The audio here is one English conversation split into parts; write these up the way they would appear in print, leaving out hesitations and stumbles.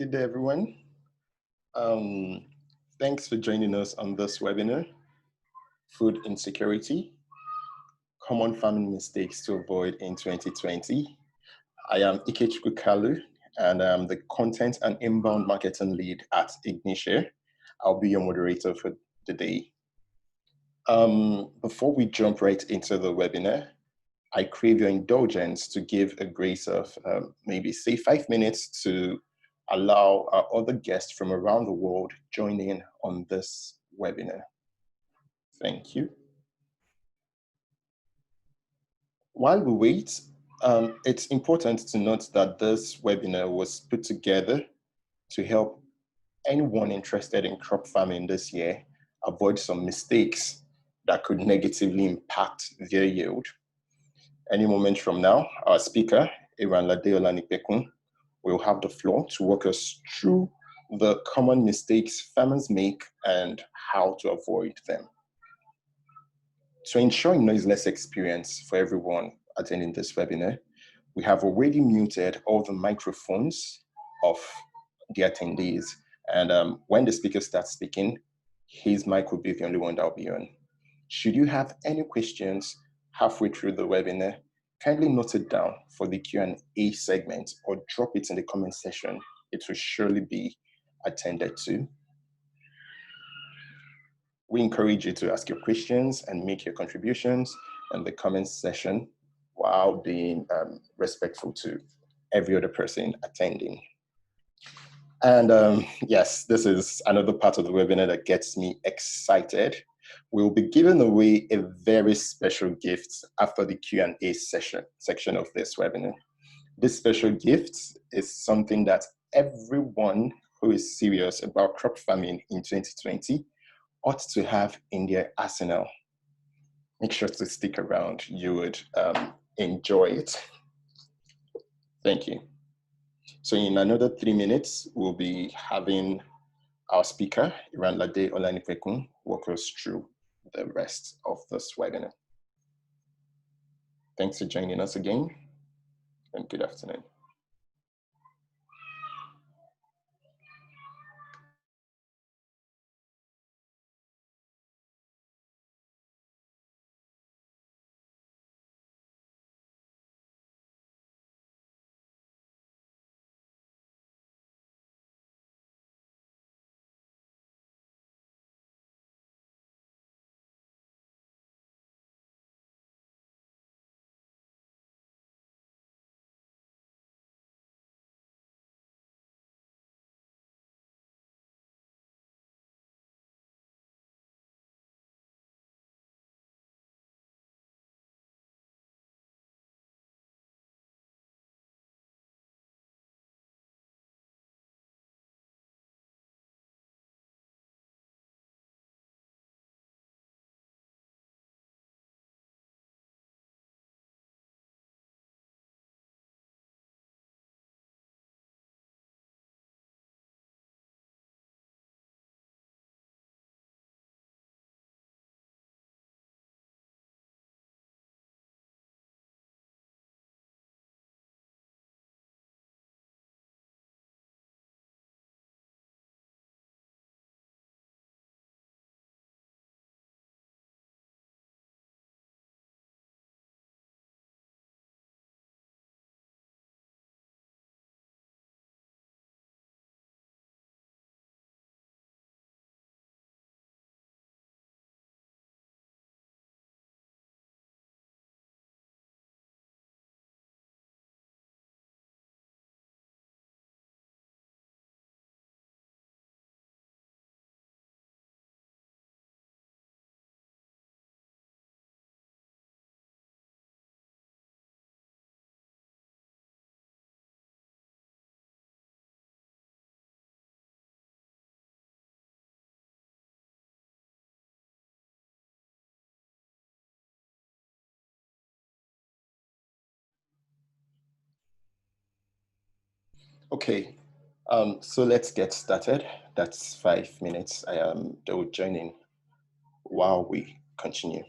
Good day, everyone. Thanks for joining us on this webinar, Food Insecurity, Common Farming Mistakes to Avoid in 2020. I am Ikechukwu Kalu, and I'm the Content and Inbound Marketing Lead at Ignitia. I'll be your moderator for the day. Before we jump right into the webinar, I crave your indulgence to give a grace of maybe say 5 minutes to allow our other guests from around the world join in on this webinar. Thank you. While we wait, it's important to note that this webinar was put together to help anyone interested in crop farming this year avoid some mistakes that could negatively impact their yield. Any moment from now, our speaker, Iranlade Olanipekun, will have the floor to walk us through the common mistakes farmers make and how to avoid them. To ensure a noiseless experience for everyone attending this webinar, we have already muted all the microphones of the attendees. And when the speaker starts speaking, his mic will be the only one that will be on. Should you have any questions halfway through the webinar, kindly note it down for the Q&A segment or drop it in the comment section. It will surely be attended to. We encourage you to ask your questions and make your contributions in the comment section while being respectful to every other person attending. And yes, this is another part of the webinar that gets me excited. We'll be giving away a very special gift after the Q&A section of this webinar. This special gift is something that everyone who is serious about crop farming in 2020 ought to have in their arsenal. Make sure to stick around. You would enjoy it. Thank you. So in another 3 minutes, we'll be having our speaker, Iranlade Olanipekun, walk us through the rest of this webinar. Thanks for joining us again, and good afternoon. Okay, so let's get started. That's 5 minutes. They will join in while we continue.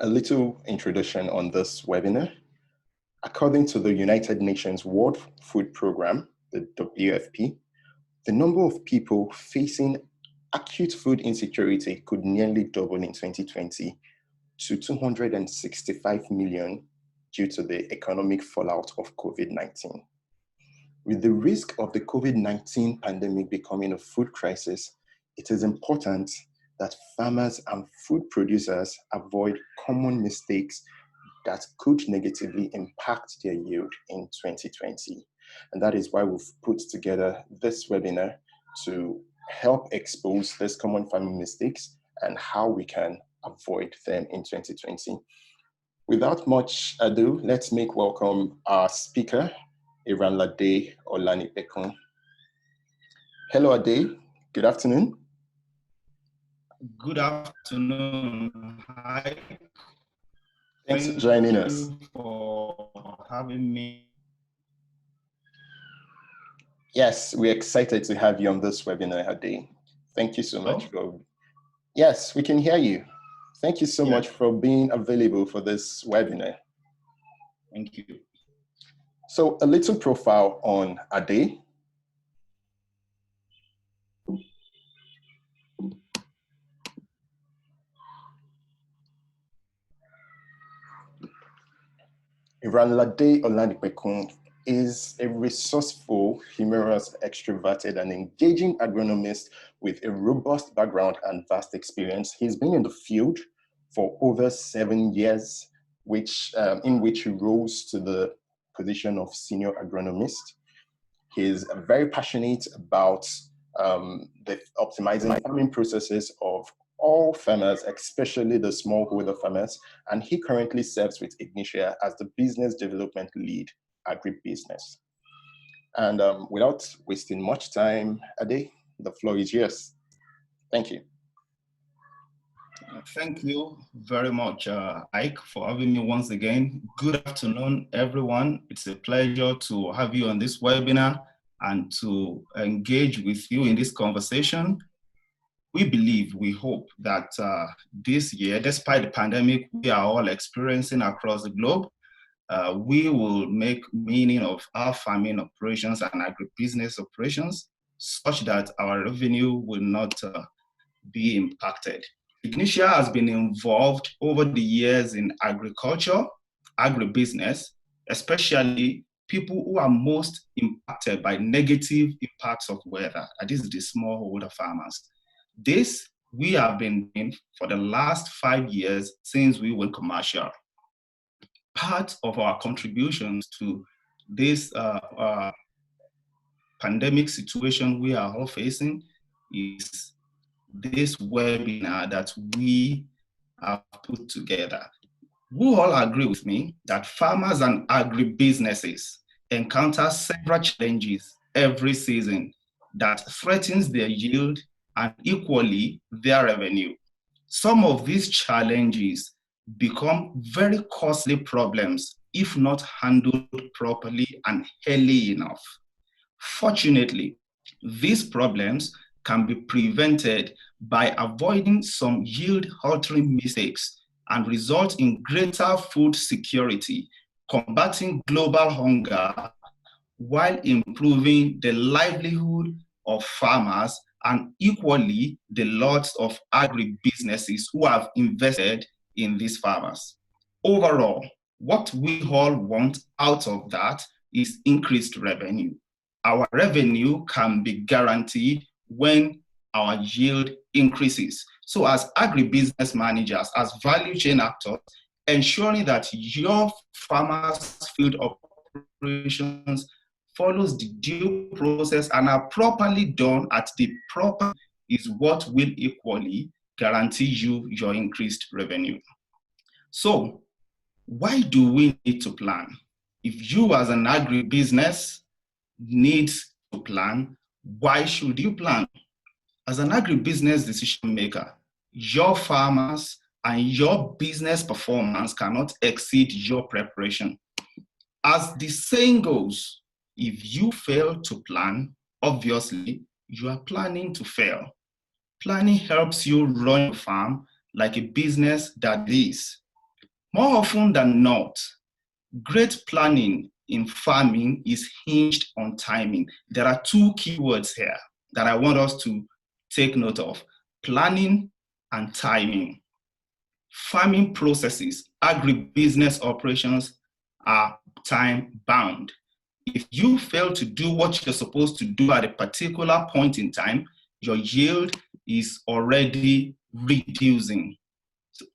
A little introduction on this webinar. According to the United Nations World Food Programme, the WFP, the number of people facing acute food insecurity could nearly double in 2020 to 265 million due to the economic fallout of COVID-19. With the risk of the COVID-19 pandemic becoming a food crisis, it is important that farmers and food producers avoid common mistakes that could negatively impact their yield in 2020. And that is why we've put together this webinar to help expose these common farming mistakes and how we can avoid them in 2020. Without much ado, let's make welcome our speaker, Iranlade Olanipekun. Hello, Ade. Good afternoon. Good afternoon. Hi. Thanks for joining us. Thank you for having me. Yes, we're excited to have you on this webinar, Ade. Thank you so much for... Yes, we can hear you. Thank you so much for being available for this webinar. Thank you. So a little profile on Ade. Iranlade Olanipekun is a resourceful, humorous, extroverted, and engaging agronomist with a robust background and vast experience. He's been in the field for over 7 years, in which he rose to the position of Senior Agronomist. He's very passionate about the optimizing farming processes of all farmers, especially the smallholder farmers, and he currently serves with Ignitia as the Business Development Lead Agribusiness. And without wasting much time, Ade, the floor is yours. Thank you. Thank you very much, Ike, for having me once again. Good afternoon, everyone. It's a pleasure to have you on this webinar and to engage with you in this conversation. We hope that this year, despite the pandemic we are all experiencing across the globe, we will make meaning of our farming operations and agribusiness operations such that our revenue will not be impacted. Ignitia has been involved over the years in agriculture, agribusiness, especially people who are most impacted by negative impacts of weather. And this is the smallholder farmers. This we have been doing for the last 5 years since we went commercial. Part of our contributions to this pandemic situation we are all facing is this webinar that we have put together. You all agree with me that farmers and agribusinesses encounter several challenges every season that threatens their yield and equally their revenue. Some of these challenges become very costly problems if not handled properly and early enough. Fortunately, these problems can be prevented by avoiding some yield-altering mistakes and result in greater food security, combating global hunger, while improving the livelihood of farmers and equally the lots of agribusinesses who have invested in these farmers. Overall, what we all want out of that is increased revenue. Our revenue can be guaranteed when our yield increases. So as agribusiness managers, as value chain actors, ensuring that your farmers' field operations follows the due process and are properly done at the proper is what will equally guarantee you your increased revenue. So why do we need to plan? If you as an agribusiness need to plan, why should you plan? As an agribusiness decision maker, your farmers and your business performance cannot exceed your preparation. As the saying goes, if you fail to plan, obviously you are planning to fail. Planning helps you run your farm like a business that is. More often than not, great planning in farming is hinged on timing. There are two keywords here that I want us to take note of: planning and timing. Farming processes, agribusiness operations are time bound. If you fail to do what you're supposed to do at a particular point in time, your yield is already reducing. So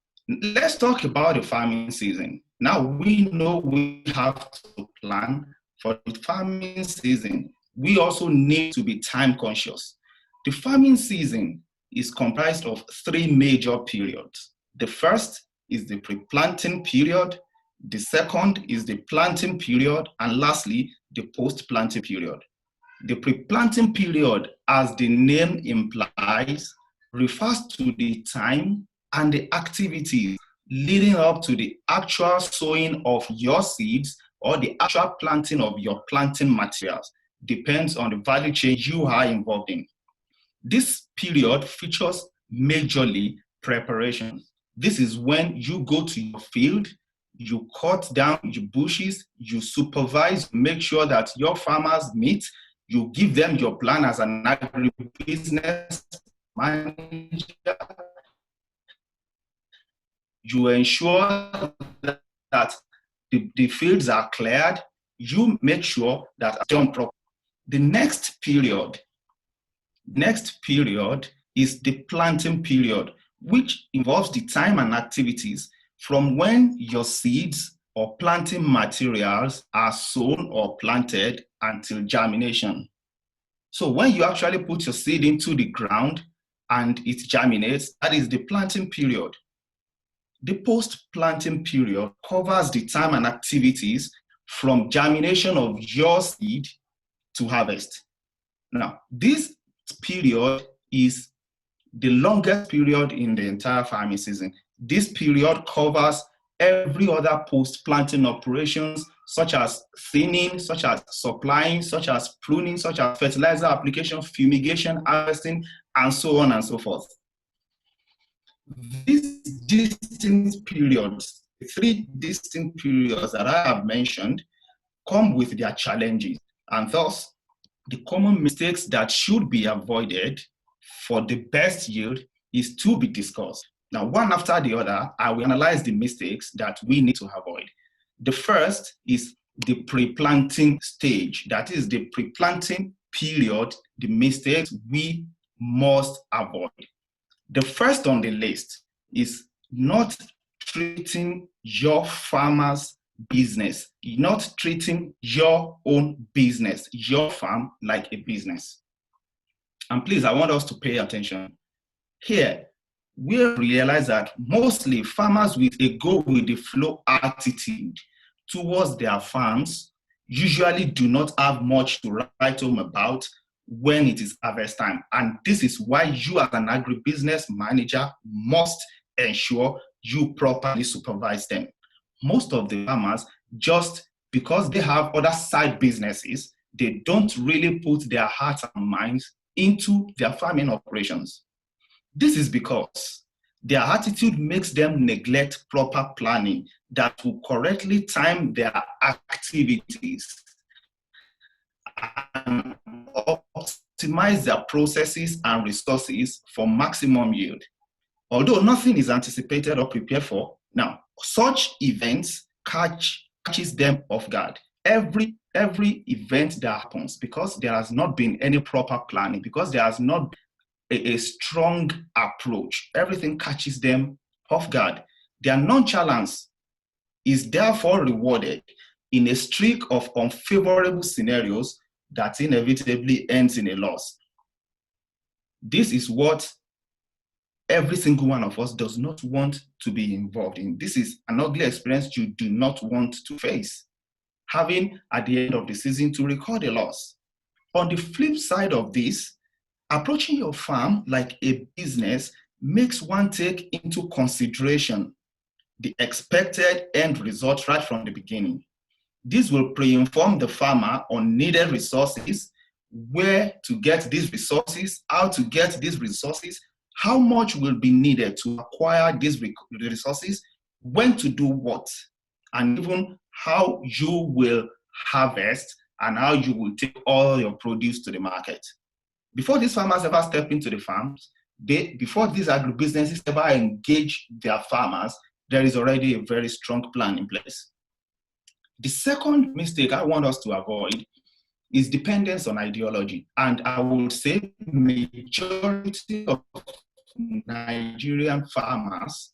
let's talk about the farming season. Now we know we have to plan for the farming season. We also need to be time conscious. The farming season is comprised of three major periods. The first is the pre-planting period, the second is the planting period, and lastly, the post-planting period. The pre-planting period, as the name implies, refers to the time and the activities leading up to the actual sowing of your seeds or the actual planting of your planting materials. Depends on the value chain you are involved in. This period features majorly preparation. This is when you go to your field, you cut down your bushes, you supervise, make sure that your farmers meet, you give them your plan as an agribusiness manager, you ensure that the fields are cleared, you make sure that it's done properly. The next period is the planting period, which involves the time and activities from when your seeds or planting materials are sown or planted until germination. So when you actually put your seed into the ground and it germinates, that is the planting period. The post-planting period covers the time and activities from germination of your seed to harvest. Now, this period is the longest period in the entire farming season. This period covers every other post-planting operations, such as thinning, such as supplying, such as pruning, such as fertilizer application, fumigation, harvesting, and so on and so forth. These distinct periods, the three distinct periods that I have mentioned, come with their challenges, and thus the common mistakes that should be avoided for the best yield is to be discussed. Now, one after the other, I will analyze the mistakes that we need to avoid. The first is the pre-planting stage. That is the pre-planting period, the mistakes we must avoid. The first on the list is not treating your farmer's business, not treating your own business, your farm, like a business. And please, I want us to pay attention. Here, we realize that mostly farmers with a go with the flow attitude towards their farms usually do not have much to write home about when it is harvest time. And this is why you as an agribusiness manager must ensure you properly supervise them. Most of the farmers, just because they have other side businesses, they don't really put their hearts and minds into their farming operations. This is because their attitude makes them neglect proper planning that will correctly time their activities and optimize their processes and resources for maximum yield. Although nothing is anticipated or prepared for, now such events catches them off guard. Every event that happens, because there has not been any proper planning, because there has not been a strong approach, everything catches them off guard. Their nonchalance is therefore rewarded in a streak of unfavorable scenarios that inevitably ends in a loss. This is what every single one of us does not want to be involved in. This is an ugly experience you do not want to face, having at the end of the season to record a loss. On the flip side of this, approaching your farm like a business makes one take into consideration the expected end result right from the beginning. This will pre-inform the farmer on needed resources, where to get these resources, how to get these resources, how much will be needed to acquire these resources, when to do what, and even how you will harvest, and how you will take all your produce to the market. Before these farmers ever step into the farms, before these agribusinesses ever engage their farmers, there is already a very strong plan in place. The second mistake I want us to avoid is dependence on ideology. And I would say majority of Nigerian farmers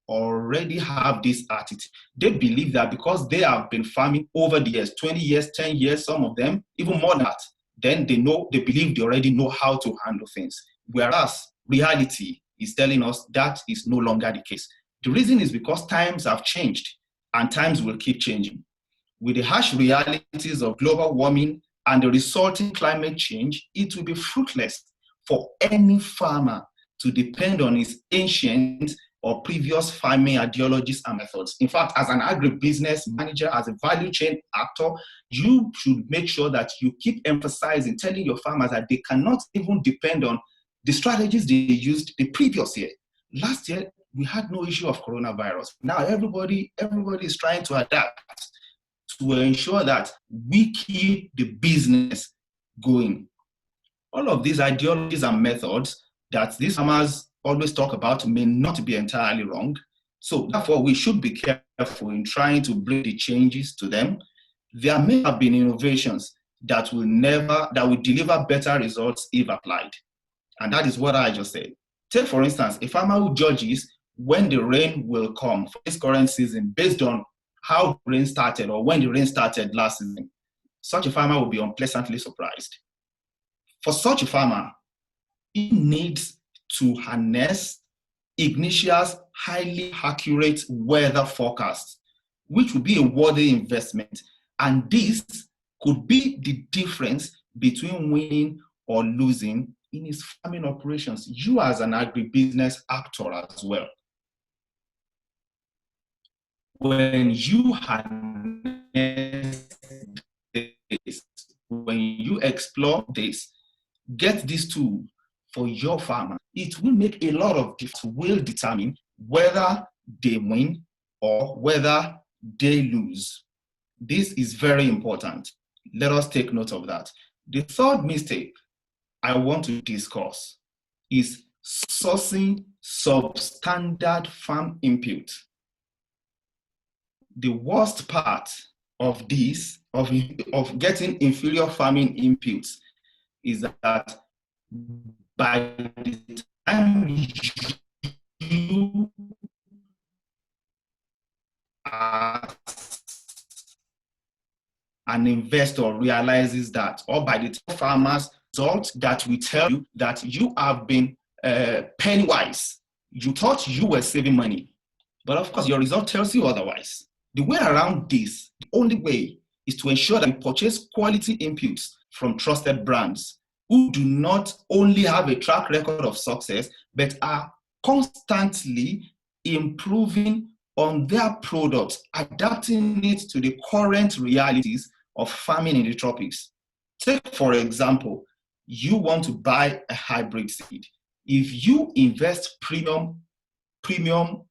already have this attitude. They believe that because they have been farming over the years, 20 years, 10 years, some of them, even more than that, then they believe they already know how to handle things. Whereas reality is telling us that is no longer the case. The reason is because times have changed and times will keep changing. With the harsh realities of global warming and the resulting climate change, it will be fruitless for any farmer to depend on his ancient or previous farming ideologies and methods. In fact, as an agribusiness manager, as a value chain actor, you should make sure that you keep emphasizing, telling your farmers that they cannot even depend on the strategies they used the previous year. Last year, we had no issue of coronavirus. Now everybody is trying to adapt to ensure that we keep the business going. All of these ideologies and methods that these farmers always talk about may not be entirely wrong. So therefore, we should be careful in trying to bring the changes to them. There may have been innovations that will deliver better results if applied. And that is what I just said. Take, for instance, a farmer who judges when the rain will come for this current season based on how rain started or when the rain started last season. Such a farmer will be unpleasantly surprised. For such a farmer, he needs to harness Ignitia's highly accurate weather forecast, which would be a worthy investment. And this could be the difference between winning or losing in his farming operations, you as an agribusiness actor as well. When you harness this, when you explore this, get this tool for your farmer, it will make a lot of difference, will determine whether they win or whether they lose. This is very important. Let us take note of that. The third mistake I want to discuss is sourcing substandard farm input. The worst part of this, of getting inferior farming inputs, is that by the time you as an investor realizes that, or by the time farmers result that will tell you that you have been penny wise. You thought you were saving money, but of course your result tells you otherwise. The way around this, the only way, is to ensure that you purchase quality inputs from trusted brands who do not only have a track record of success, but are constantly improving on their products, adapting it to the current realities of farming in the tropics. Take, for example, you want to buy a hybrid seed. If you invest premium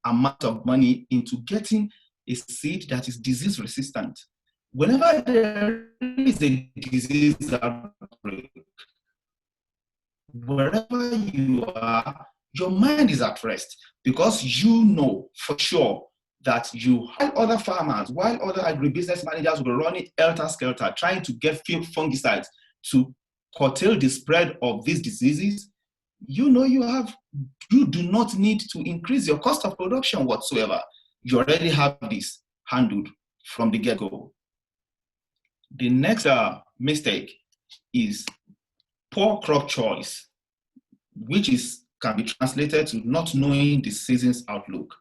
amount of money into getting a seed that is disease resistant, whenever there is a disease outbreak, wherever you are, your mind is at rest because you know for sure that while other farmers, while other agribusiness managers will be running helter-skelter trying to get fungicides to curtail the spread of these diseases, you know you do not need to increase your cost of production whatsoever. You already have this handled from the get-go. The next mistake is poor crop choice, which can be translated to not knowing the season's outlook.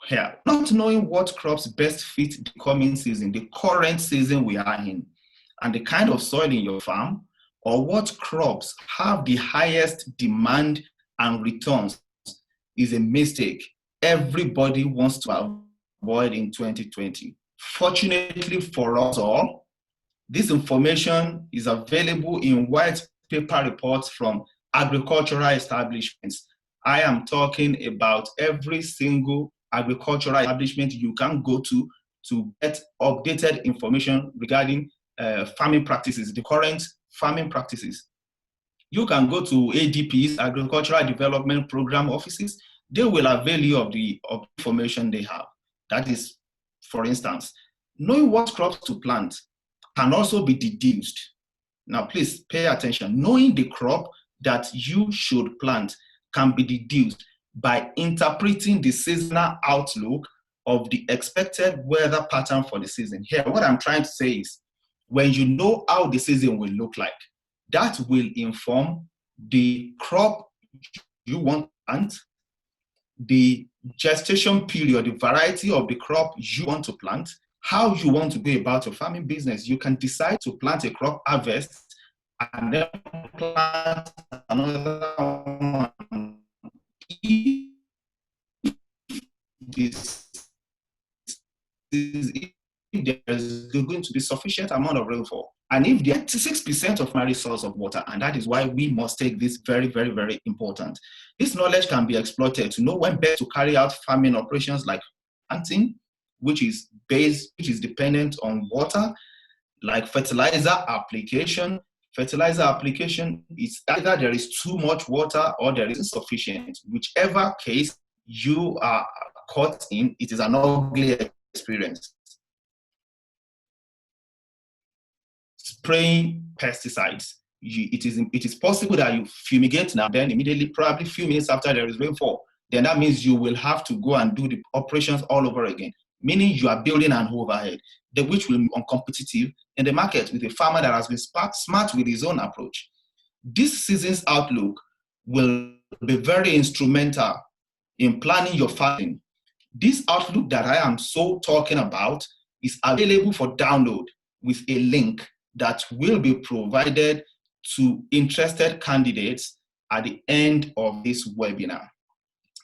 Here, not knowing what crops best fit the coming season, the current season we are in, and the kind of soil in your farm, or what crops have the highest demand and returns, is a mistake everybody wants to avoid in 2020. Fortunately for us all, this information is available in white paper reports from agricultural establishments. I am talking about every single agricultural establishment you can go to to get updated information regarding farming practices, the current farming practices. You can go to ADP's, Agricultural Development Program offices. They will avail you of the information they have. That is, for instance, knowing what crops to plant can also be deduced. Now, please pay attention. Knowing the crop that you should plant can be deduced by interpreting the seasonal outlook of the expected weather pattern for the season. Here, what I'm trying to say is, when you know how the season will look like, that will inform the crop you want to plant, the gestation period, the variety of the crop you want to plant, how you want to go about your farming business. You can decide to plant a crop, harvest, and then plant another one. If there's going to be sufficient amount of rainfall, and if the 86% of primary source of water, and that is why we must take this very, very, very important. This knowledge can be exploited to know when best to carry out farming operations like planting, which is dependent on water, like fertilizer application. Fertilizer application is either there is too much water or there is insufficient. Whichever case you are caught in, it is an ugly experience. Spraying pesticides. It is possible that you fumigate now, then immediately, probably a few minutes after there is rainfall. Then that means you will have to go and do the operations all over again, meaning you are building an overhead, which will be uncompetitive in the market with a farmer that has been smart with his own approach. This season's outlook will be very instrumental in planning your farming. This outlook that I am so talking about is available for download with a link that will be provided to interested candidates at the end of this webinar.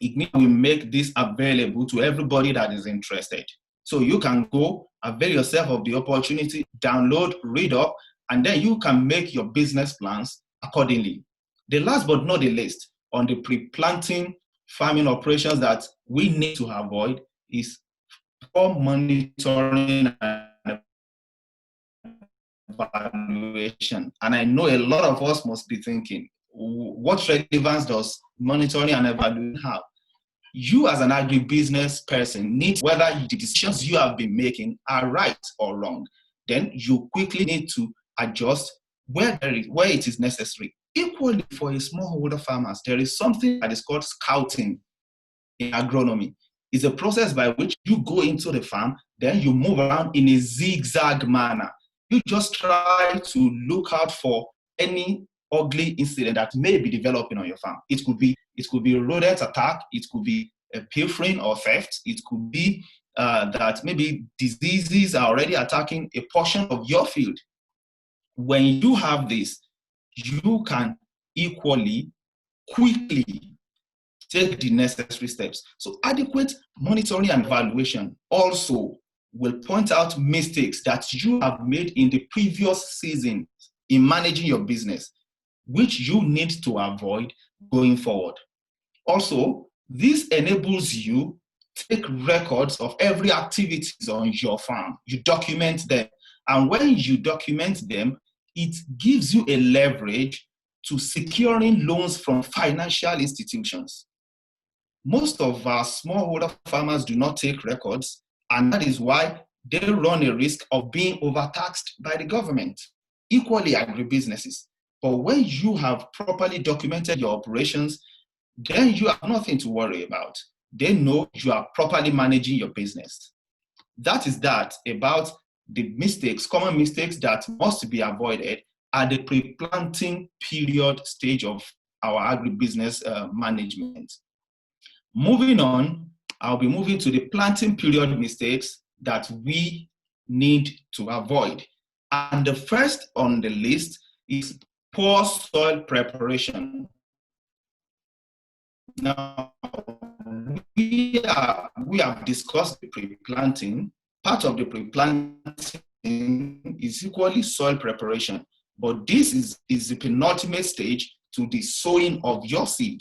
Ignitia will make this available to everybody that is interested. So you can go avail yourself of the opportunity, download, read up, and then you can make your business plans accordingly. The last but not the least on the pre-planting farming operations that we need to avoid is poor monitoring and evaluation. And I know a lot of us must be thinking, what relevance does monitoring and evaluation have? You as an agribusiness person need, whether the decisions you have been making are right or wrong, then you quickly need to adjust where it is necessary. Equally for a smallholder farmers, there is something that is called scouting in agronomy. It's a process by which you go into the farm, then you move around in a zigzag manner. You just try to look out for any ugly incident that may be developing on your farm. It could be rodent attack, it could be a pilfering or theft, it could be that maybe diseases are already attacking a portion of your field. When you have this, you can equally, quickly take the necessary steps. So adequate monitoring and evaluation also will point out mistakes that you have made in the previous season in managing your business, which you need to avoid going forward. Also, this enables you to take records of every activity on your farm. You document them. And when you document them, it gives you a leverage to securing loans from financial institutions. Most of our smallholder farmers do not take records, and that is why they run a risk of being overtaxed by the government. Equally, agribusinesses. But when you have properly documented your operations, then you have nothing to worry about. They know you are properly managing your business. That is that about the mistakes, common mistakes that must be avoided at the pre-planting period stage of our agribusiness management. Moving on, I'll be moving to the planting period mistakes that we need to avoid. And the first on the list is poor soil preparation. Now, we have discussed the pre-planting. Part of the pre-planting is equally soil preparation, but this is the penultimate stage to the sowing of your seed.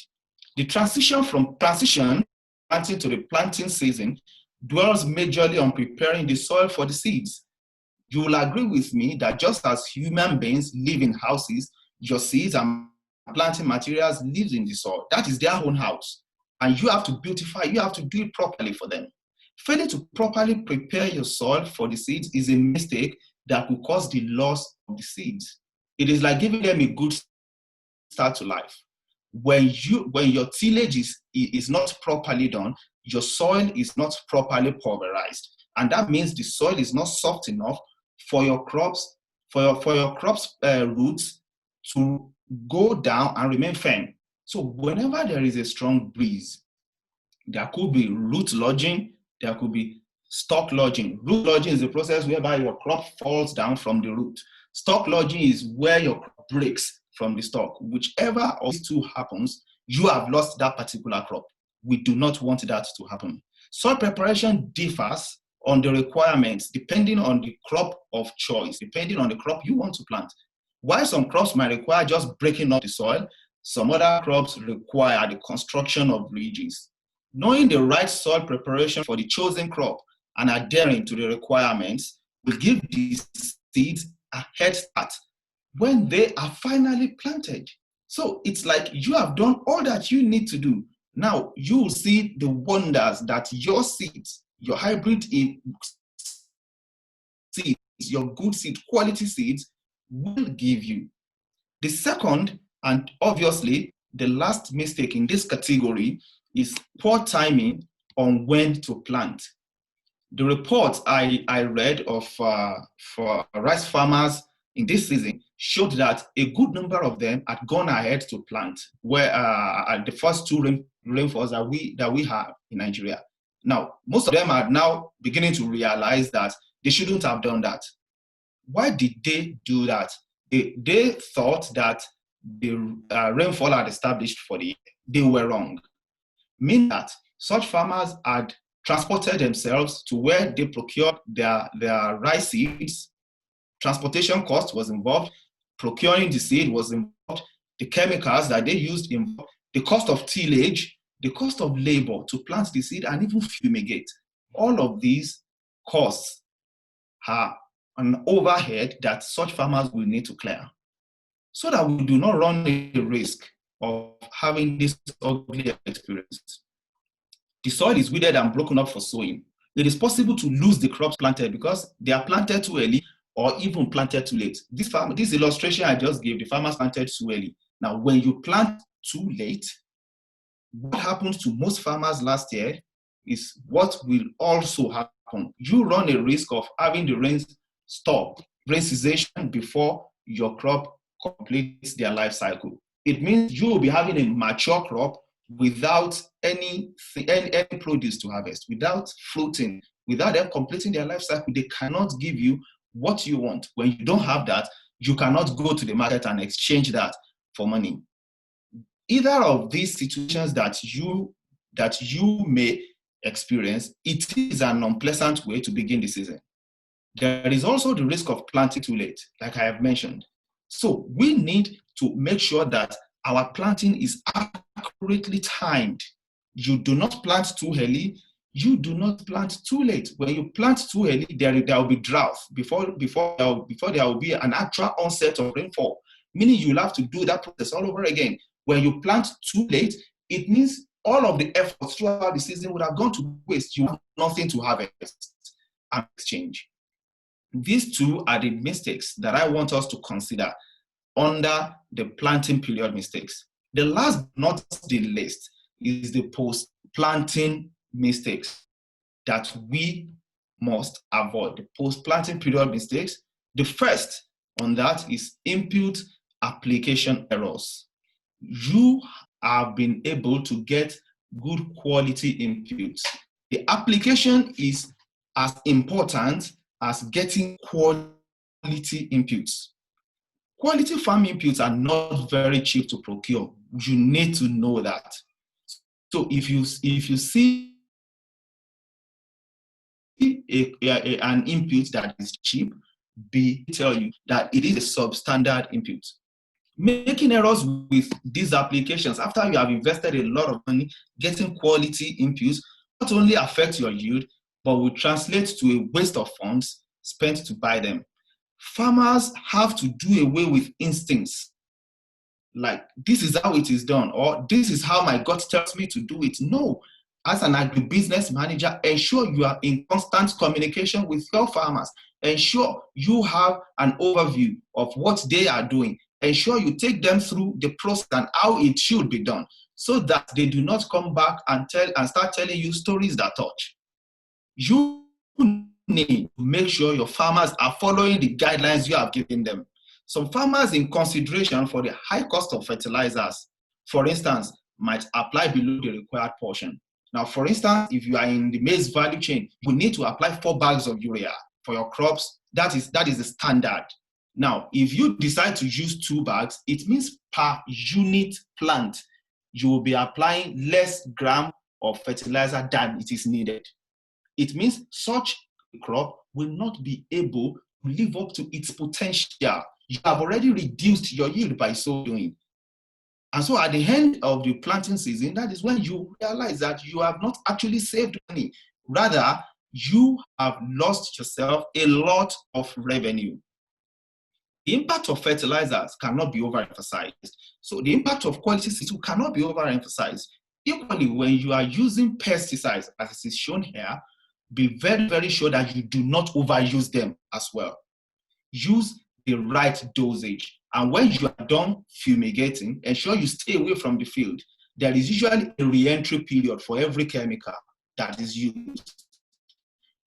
The transition from planting to the planting season dwells majorly on preparing the soil for the seeds. You will agree with me that just as human beings live in houses, your seeds and planting materials live in the soil. That is their own house. And you have to beautify, you have to do it properly for them. Failing to properly prepare your soil for the seeds is a mistake that could cause the loss of the seeds. It is like giving them a good start to life. When your tillage is not properly done, your soil is not properly pulverized. And that means the soil is not soft enough for your crops, roots to go down and remain firm. So whenever there is a strong breeze, there could be root lodging, there could be stalk lodging. Root lodging is the process whereby your crop falls down from the root. Stalk lodging is where your crop breaks from the stalk. Whichever of these two happens, you have lost that particular crop. We do not want that to happen. Soil preparation differs on the requirements depending on the crop of choice, depending on the crop you want to plant. While some crops might require just breaking up the soil, some other crops require the construction of ridges. Knowing the right soil preparation for the chosen crop and adhering to the requirements will give the seeds a head start when they are finally planted. So it's like you have done all that you need to do. Now you will see the wonders that your seeds, your hybrid seeds, your good seed, quality seeds will give you. The second, and obviously the last mistake in this category, is poor timing on when to plant. The report I read of for rice farmers in this season showed that a good number of them had gone ahead to plant where the first two rainfalls that we have in Nigeria. Now, most of them are now beginning to realize that they shouldn't have done that. Why did they do that? They thought that the rainfall had established for the year. They were wrong. Meaning that such farmers had transported themselves to where they procured their rice seeds. Transportation cost was involved, procuring the seed was involved, the chemicals that they used involved, the cost of tillage, the cost of labor to plant the seed and even fumigate. All of these costs are an overhead that such farmers will need to clear so that we do not run a risk of having this ugly experience. The soil is withered and broken up for sowing. It is possible to lose the crops planted because they are planted too early or even planted too late. This illustration I just gave, the farmers planted too early. Now, when you plant too late, what happened to most farmers last year is what will also happen. You run a risk of having the rains stop, rain cessation before your crop completes their life cycle. It means you will be having a mature crop without any produce to harvest, without fruiting, without them completing their life cycle. They cannot give you what you want. When you don't have that, you cannot go to the market and exchange that for money. Either of these situations that you may experience, it is an unpleasant way to begin the season. There is also the risk of planting too late, like I have mentioned. So we need to make sure that our planting is accurately timed. You do not plant too early. You do not plant too late. When you plant too early, there will be drought before there will be an actual onset of rainfall. Meaning you'll have to do that process all over again. When you plant too late, it means all of the efforts throughout the season would have gone to waste. You have nothing to harvest and exchange. These two are the mistakes that I want us to consider under the planting period mistakes. The last but not the least is the post-planting mistakes that we must avoid. The post-planting period mistakes. The first on that is input application errors. You have been able to get good quality inputs. The application is as important as getting quality inputs. Quality farm inputs are not very cheap to procure. You need to know that. So if you see an input that is cheap, tell you that it is a substandard input. Making errors with these applications after you have invested a lot of money getting quality inputs not only affects your yield, but will translate to a waste of funds spent to buy them. Farmers have to do away with instincts like this is how it is done, or this is how my gut tells me to do it. No, as an agribusiness manager, ensure you are in constant communication with your farmers. Ensure you have an overview of what they are doing. Ensure you take them through the process and how it should be done, so that they do not come back and start telling you stories that touch. You need to make sure your farmers are following the guidelines you have given them. Some farmers, in consideration for the high cost of fertilizers, for instance, might apply below the required portion. Now, for instance, if you are in the maize value chain, you need to apply 4 bags of urea for your crops. That is the standard. Now, if you decide to use 2 bags, it means per unit plant, you will be applying less gram of fertilizer than it is needed. It means such a crop will not be able to live up to its potential. You have already reduced your yield by so doing. And so at the end of the planting season, that is when you realize that you have not actually saved money. Rather, you have lost yourself a lot of revenue. The impact of fertilizers cannot be overemphasized. So the impact of quality seeds cannot be overemphasized. Equally, when you are using pesticides, as is shown here, be very, very sure that you do not overuse them as well. Use the right dosage. And when you are done fumigating, ensure you stay away from the field. There is usually a re-entry period for every chemical that is used.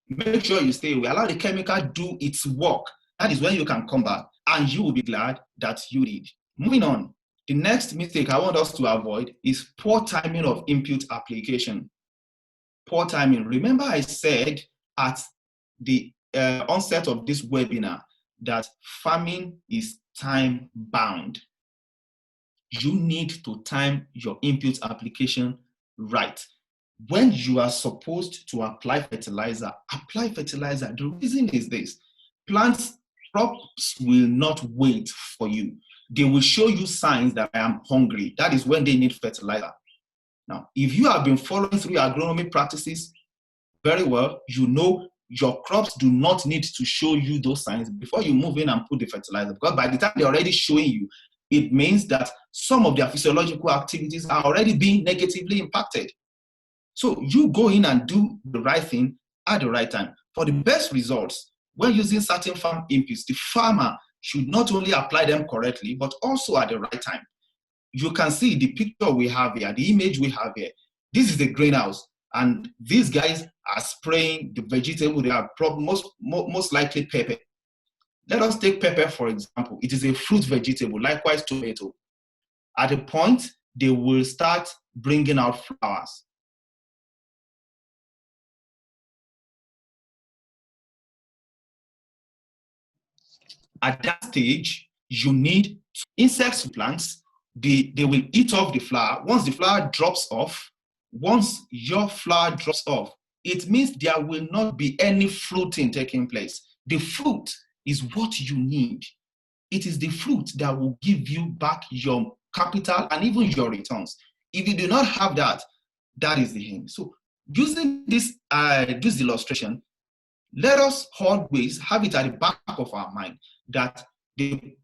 Make sure you stay away. Allow the chemical do its work. That is when you can come back, and you will be glad that you did. Moving on, the next mistake I want us to avoid is poor timing of Impute application. Poor timing. Remember I said at the onset of this webinar that farming is time bound. You need to time your Impute application right. When you are supposed to apply fertilizer, apply fertilizer. The reason is this: crops will not wait for you. They will show you signs that I am hungry. That is when they need fertilizer. Now, if you have been following through your agronomy practices very well, you know your crops do not need to show you those signs before you move in and put the fertilizer. Because by the time they're already showing you, it means that some of their physiological activities are already being negatively impacted. So you go in and do the right thing at the right time. For the best results, when using certain farm inputs, the farmer should not only apply them correctly, but also at the right time. You can see the picture we have here, the image we have here. This is the greenhouse, and these guys are spraying the vegetable. They are most likely pepper. Let us take pepper, for example. It is a fruit vegetable, likewise tomato. At a point, they will start bringing out flowers. At that stage, you need insects plants. They will eat off the flower. Once the flower drops off, once your flower drops off, it means there will not be any fruiting taking place. The fruit is what you need. It is the fruit that will give you back your capital and even your returns. If you do not have that, that is the end. So using this illustration, let us always have it at the back of our mind that the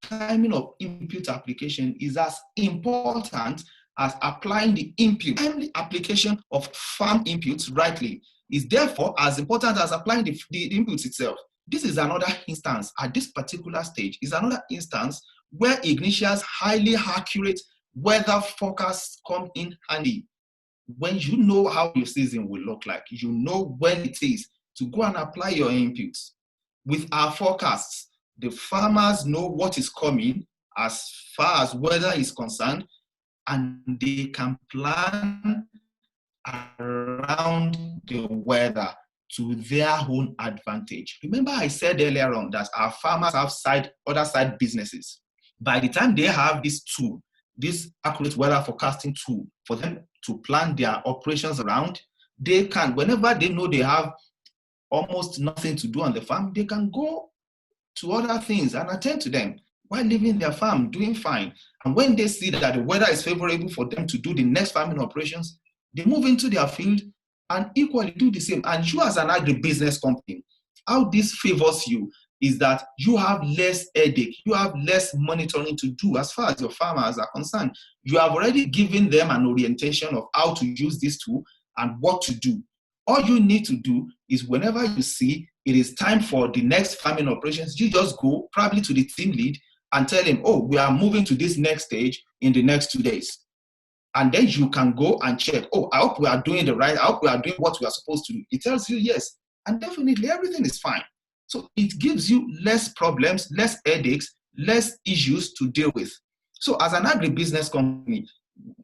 timing of Impute application is as important as applying the Impute. Timely application of farm inputs rightly is therefore as important as applying the inputs itself. This is another instance at this particular stage, is another instance where Ignitia's highly accurate weather forecasts come in handy. When you know how your season will look like, you know when it is to go and apply your inputs. With our forecasts, the farmers know what is coming as far as weather is concerned, and they can plan around the weather to their own advantage. Remember I said earlier on that our farmers have other side businesses. By the time they have this tool, this accurate weather forecasting tool for them to plan their operations around, they can, whenever they know they have almost nothing to do on the farm, they can go to other things and attend to them. while leaving their farm, doing fine. And when they see that the weather is favorable for them to do the next farming operations, they move into their field and equally do the same. And you as an agribusiness company, how this favors you is that you have less headache, you have less monitoring to do as far as your farmers are concerned. You have already given them an orientation of how to use this tool and what to do. All you need to do is whenever you see it is time for the next farming operations, you just go probably to the team lead and tell him, oh, we are moving to this next stage in the next 2 days. And then you can go and check, oh, I hope we are doing the right, I hope we are doing what we are supposed to do. It tells you yes, and definitely everything is fine. So it gives you less problems, less headaches, less issues to deal with. So as an agribusiness company,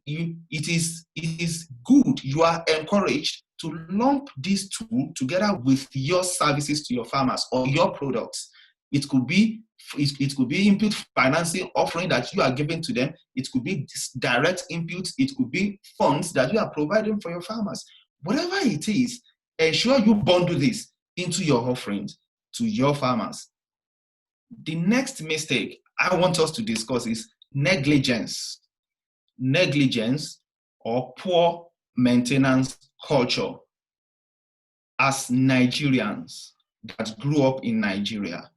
it is good, you are encouraged to lump this tool together with your services to your farmers or your products. It could be input financing offering that you are giving to them. It could be direct input. It could be funds that you are providing for your farmers. Whatever it is, ensure you bundle this into your offerings to your farmers. The next mistake I want us to discuss is negligence. Negligence or poor maintenance culture. As Nigerians that grew up in Nigeria,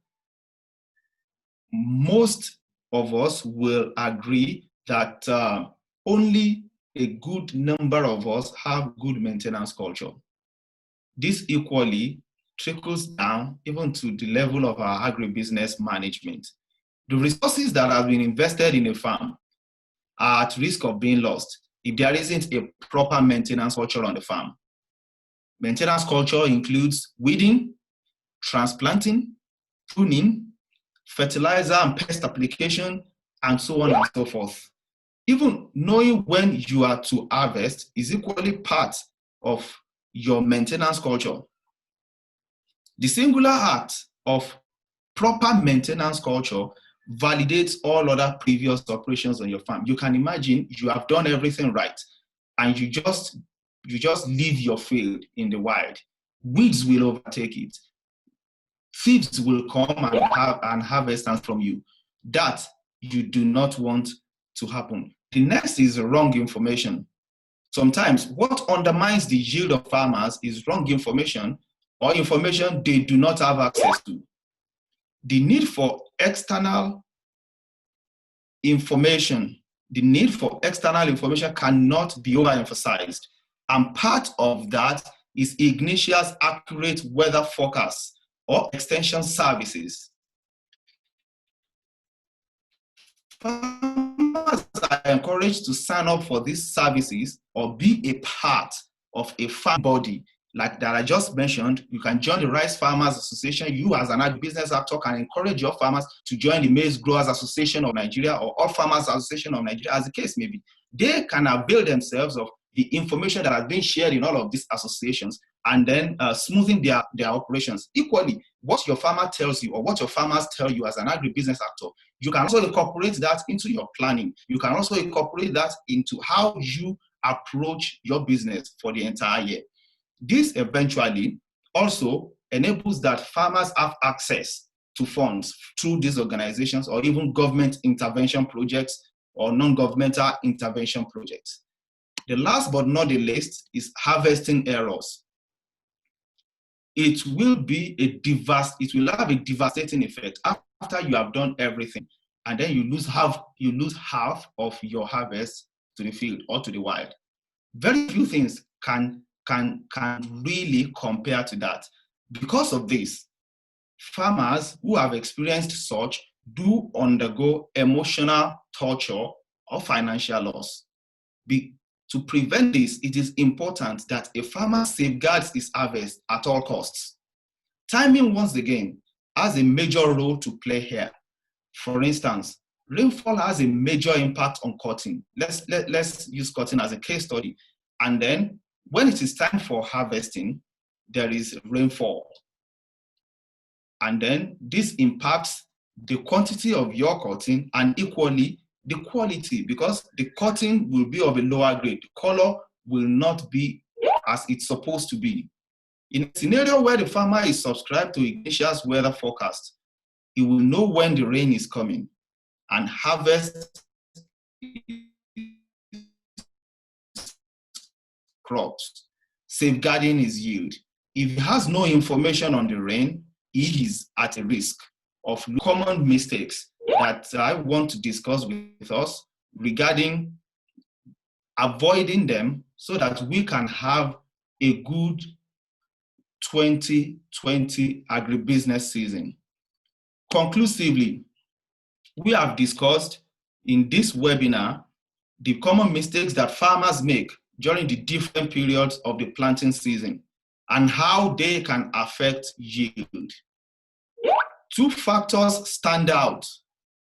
most of us will agree that only a good number of us have good maintenance culture. This equally trickles down even to the level of our agribusiness management. The resources that have been invested in a farm are at risk of being lost if there isn't a proper maintenance culture on the farm. Maintenance culture includes weeding, transplanting, pruning, fertilizer and pest application, and so on and so forth. Even knowing when you are to harvest is equally part of your maintenance culture. The singular act of proper maintenance culture validates all other previous operations on your farm. You can imagine you have done everything right, and you just leave your field in the wild. Weeds will overtake it. Thieves will come and harvest from you. That you do not want to happen. The next is wrong information. Sometimes what undermines the yield of farmers is wrong information or information they do not have access to. The need for external information cannot be overemphasized. And part of that is Ignitia's accurate weather forecasts or extension services. Farmers are encouraged to sign up for these services or be a part of a farm body like that I just mentioned. You can join the Rice Farmers Association. You as an agribusiness actor can encourage your farmers to join the Maize Growers Association of Nigeria or All Farmers Association of Nigeria, as the case may be. They can avail themselves of the information that has been shared in all of these associations and then smoothing their operations. Equally, what your farmer tells you or what your farmers tell you as an agribusiness actor, you can also incorporate that into your planning. You can also incorporate that into how you approach your business for the entire year. This eventually also enables that farmers have access to funds through these organizations or even government intervention projects or non-governmental intervention projects. The last but not the least is harvesting errors. It will have a devastating effect after you have done everything, and then you lose half of your harvest to the field or to the wild. Very few things can really compare to that. Because of this, farmers who have experienced such do undergo emotional torture or financial loss. To prevent this, it is important that a farmer safeguards his harvest at all costs. Timing, once again, has a major role to play here. For instance, rainfall has a major impact on cotton. Let's use cotton as a case study. And then when it is time for harvesting, there is rainfall. And then this impacts the quantity of your cotton and equally the quality, because the cotton will be of a lower grade. The color will not be as it's supposed to be. In a scenario where the farmer is subscribed to Ignitia's weather forecast, he will know when the rain is coming. and harvest crops, safeguarding his yield. If he has no information on the rain, he is at a risk of common mistakes that I want to discuss with us regarding avoiding them so that we can have a good 2020 agribusiness season. Conclusively, we have discussed in this webinar the common mistakes that farmers make during the different periods of the planting season and how they can affect yield. Two factors stand out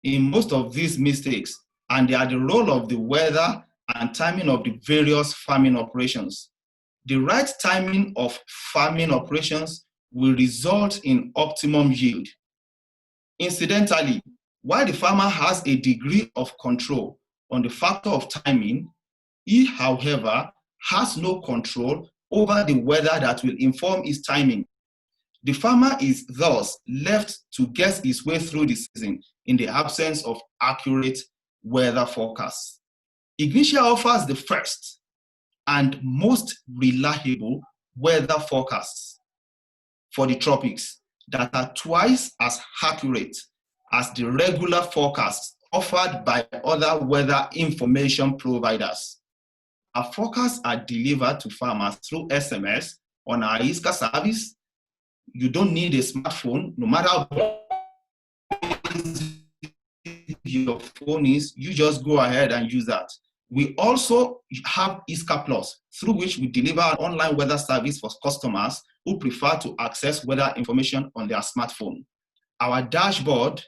in most of these mistakes, and they are the role of the weather and timing of the various farming operations. The right timing of farming operations will result in optimum yield. Incidentally, while the farmer has a degree of control on the factor of timing, he, however, has no control over the weather that will inform his timing. The farmer is thus left to guess his way through the season in the absence of accurate weather forecasts. Ignitia offers the first and most reliable weather forecasts for the tropics that are twice as accurate as the regular forecasts offered by other weather information providers. Our forecasts are delivered to farmers through SMS on our ISCA service. You don't need a smartphone, no matter how your phone is, you just go ahead and use that. We also have ISCA Plus, through which we deliver an online weather service for customers who prefer to access weather information on their smartphone. Our dashboard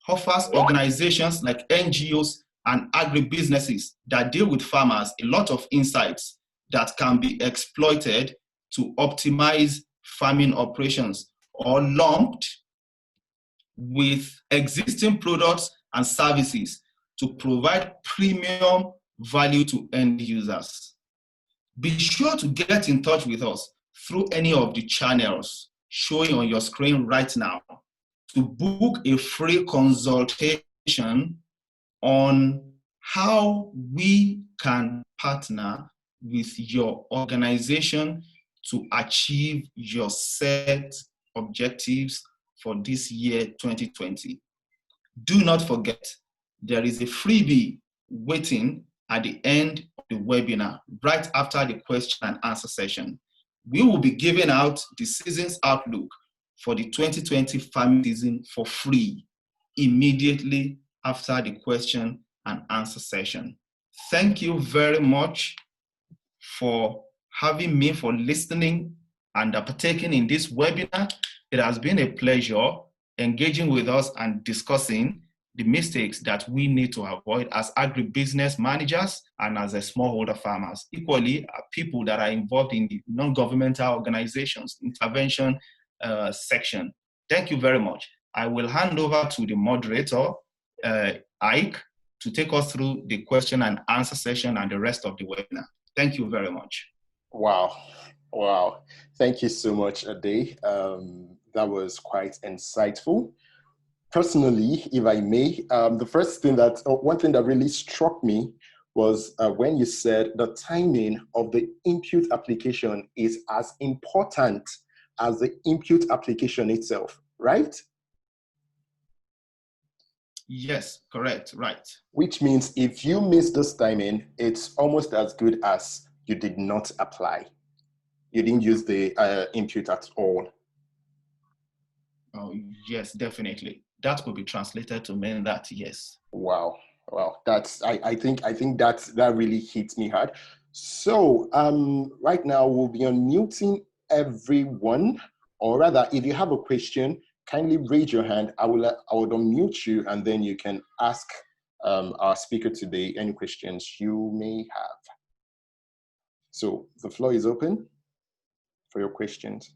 offers organizations like NGOs and agribusinesses that deal with farmers a lot of insights that can be exploited to optimize farming operations or lumped with existing products and services to provide premium value to end users. Be sure to get in touch with us through any of the channels showing on your screen right now to book a free consultation on how we can partner with your organization to achieve your set objectives for this year 2020. Do not forget, there is a freebie waiting at the end of the webinar, right after the question and answer session. We will be giving out the season's outlook for the 2020 farming season for free immediately after the question and answer session. Thank you very much for having me, for listening and partaking in this webinar. It has been a pleasure engaging with us and discussing the mistakes that we need to avoid as agribusiness managers and as a smallholder farmers. Equally, people that are involved in the non-governmental organizations intervention section. Thank you very much. I will hand over to the moderator, Ike, to take us through the question and answer session and the rest of the webinar. Thank you very much. Wow. Thank you so much, Ade. That was quite insightful. Personally, if I may, one thing that really struck me was when you said the timing of the Impute application is as important as the Impute application itself, right? Yes, correct, right. Which means if you miss this timing, it's almost as good as you did not apply. You didn't use the Impute at all. Oh, yes, definitely. That could be translated to mean that, yes. Wow. That's I think that really hits me hard. So right now we'll be unmuting everyone, or rather, if you have a question, kindly raise your hand. I would unmute you, and then you can ask our speaker today any questions you may have. So the floor is open for your questions.